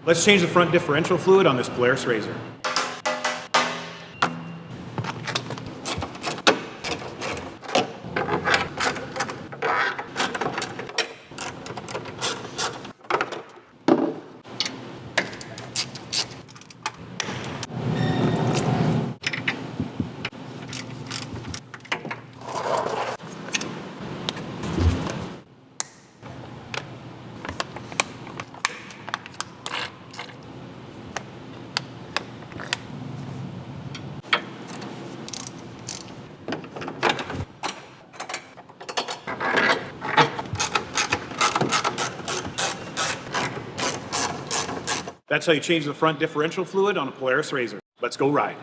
Let's change the front differential fluid on this Polaris RZR. That's how you change the front differential fluid on a Polaris RZR. Let's go ride.